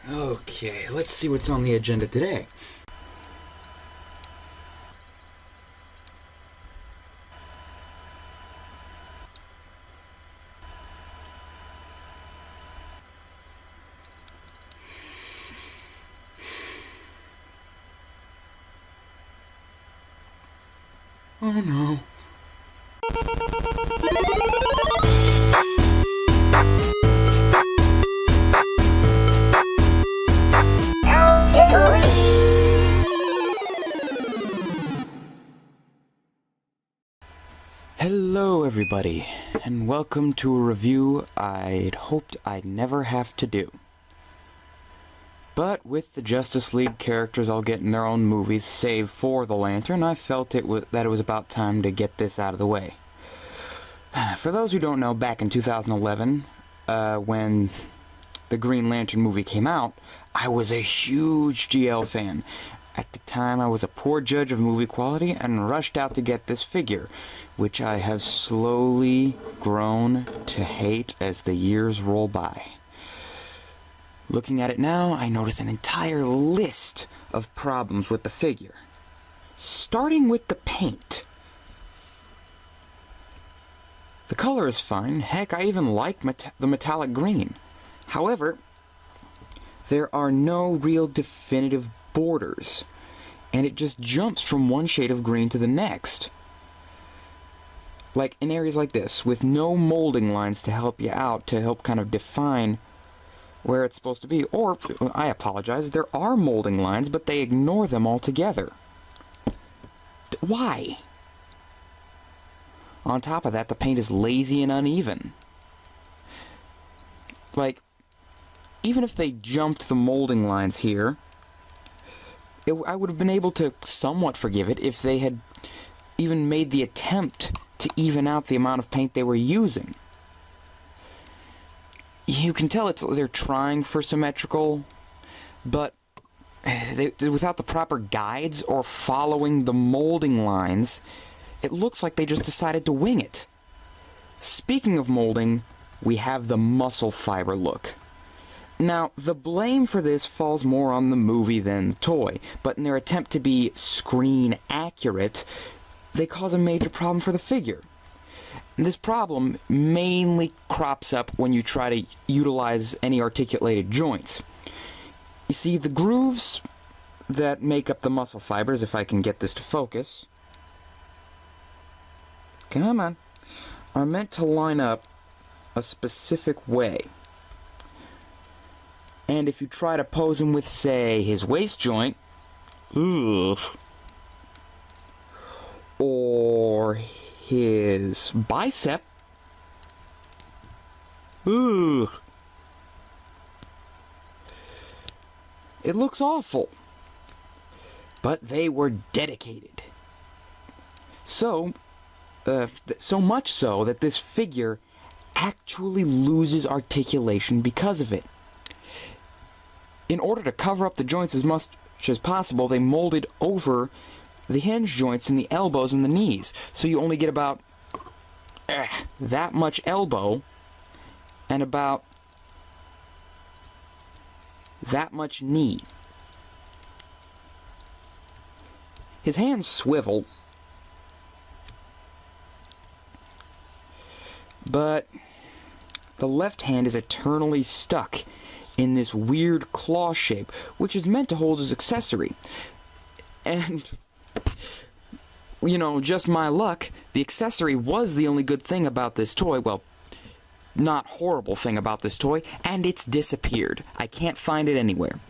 Okay, let's see what's on the agenda today. Oh no. Hello everybody, and welcome to a review I'd hoped I'd never have to do. But with the Justice League characters all getting their own movies, save for the Lantern, I felt that it was about time to get this out of the way. For those who don't know, back in 2011, when the Green Lantern movie came out, I was a huge GL fan. At the time, I was a poor judge of movie quality and rushed out to get this figure, which I have slowly grown to hate as the years roll by. Looking at it now, I notice an entire list of problems with the figure. Starting with the paint. The color is fine. Heck, I even like the metallic green. However, there are no real definitive borders, and it just jumps from one shade of green to the next. Like in areas like this, with no molding lines to help you out, to help kind of define where it's supposed to be. Or, I apologize, there are molding lines, but they ignore them altogether. Why? On top of that, the paint is lazy and uneven. Like, even if they jumped the molding lines here, I would have been able to somewhat forgive it if they had even made the attempt to even out the amount of paint they were using. You can tell they're trying for symmetrical, but without the proper guides or following the molding lines, it looks like they just decided to wing it. Speaking of molding, we have the muscle fiber look. Now, the blame for this falls more on the movie than the toy, but in their attempt to be screen accurate, they cause a major problem for the figure. And this problem mainly crops up when you try to utilize any articulated joints. You see, the grooves that make up the muscle fibers, if I can get this to focus, come on, are meant to line up a specific way. And if you try to pose him with, say, his waist joint, or his bicep, it looks awful. But they were dedicated. So much so that this figure actually loses articulation because of it. In order to cover up the joints as much as possible, they molded over the hinge joints in the elbows and the knees. So you only get about that much elbow and about that much knee. His hands swivel, but the left hand is eternally stuck in this weird claw shape, which is meant to hold his accessory. And, you know, just my luck, the accessory was the only good thing about this toy. Well, not horrible thing about this toy, and it's disappeared. I can't find it anywhere.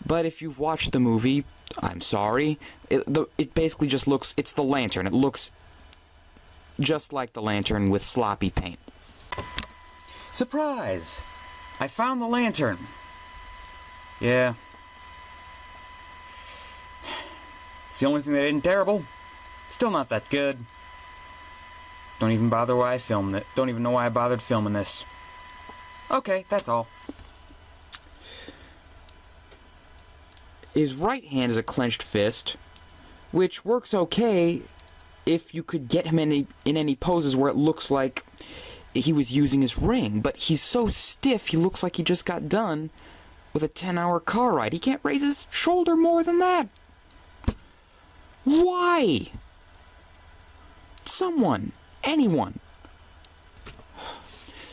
But if you've watched the movie, I'm sorry, it basically just looks, it's the Lantern. It looks just like the Lantern with sloppy paint. Surprise! I found the Lantern. Yeah. It's the only thing that isn't terrible. Still not that good. Don't even bother why I filmed it. Don't even know why I bothered filming this. Okay, that's all. His right hand is a clenched fist, which works okay if you could get him in any poses where it looks like he was using his ring, but he's so stiff he looks like he just got done with a 10-hour car ride. He can't raise his shoulder more than that. Why? Someone, anyone,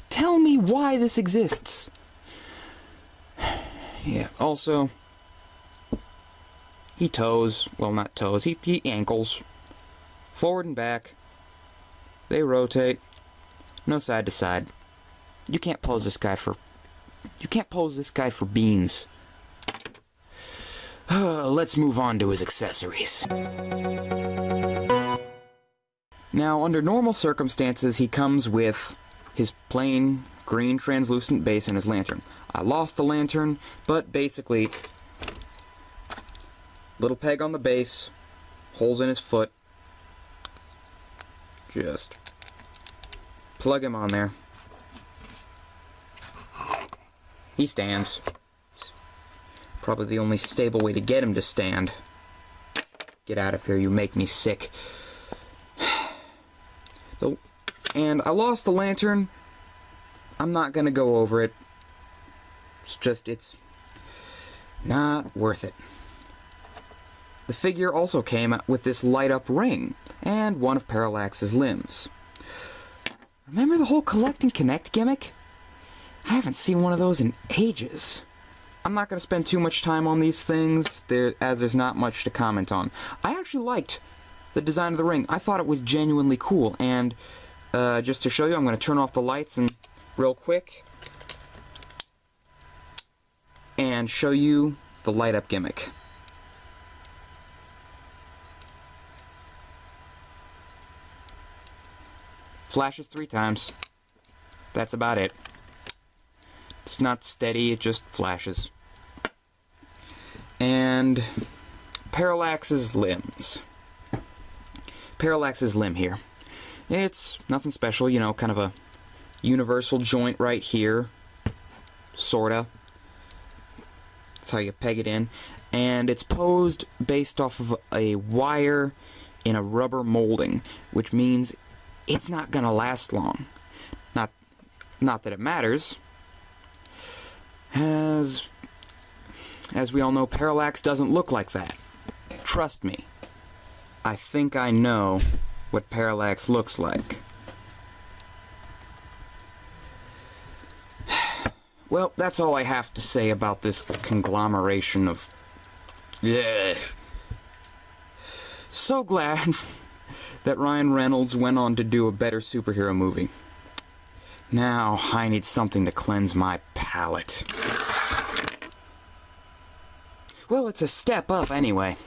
tell me why this exists. Yeah, also, he toes, well, not toes, he ankles, forward and back. They rotate, no side to side. You can't pose this guy for beans. Let's move on to his accessories. Now, under normal circumstances, he comes with his plain green translucent base and his lantern. I lost the lantern, but basically, little peg on the base, holes in his foot. Just plug him on there. He stands. Probably the only stable way to get him to stand. Get out of here, you make me sick. And I lost the lantern. I'm not gonna go over it. It's not worth it. The figure also came with this light-up ring, and one of Parallax's limbs. Remember the whole collect and connect gimmick? I haven't seen one of those in ages. I'm not going to spend too much time on these things, as there's not much to comment on. I actually liked the design of the ring. I thought it was genuinely cool, and just to show you, I'm going to turn off the lights and real quick and show you the light-up gimmick. Flashes 3 times. That's about it. It's not steady, it just flashes. And Parallax's limbs. Parallax's limb here. It's nothing special, you know, kind of a universal joint right here. Sorta. That's how you peg it in. And it's posed based off of a wire in a rubber molding, which means it's not gonna last long. Not that it matters. As we all know, Parallax doesn't look like that. Trust me. I think I know what Parallax looks like. Well, that's all I have to say about this conglomeration of... Ugh. So glad that Ryan Reynolds went on to do a better superhero movie. Now, I need something to cleanse my palate. Well, it's a step up anyway.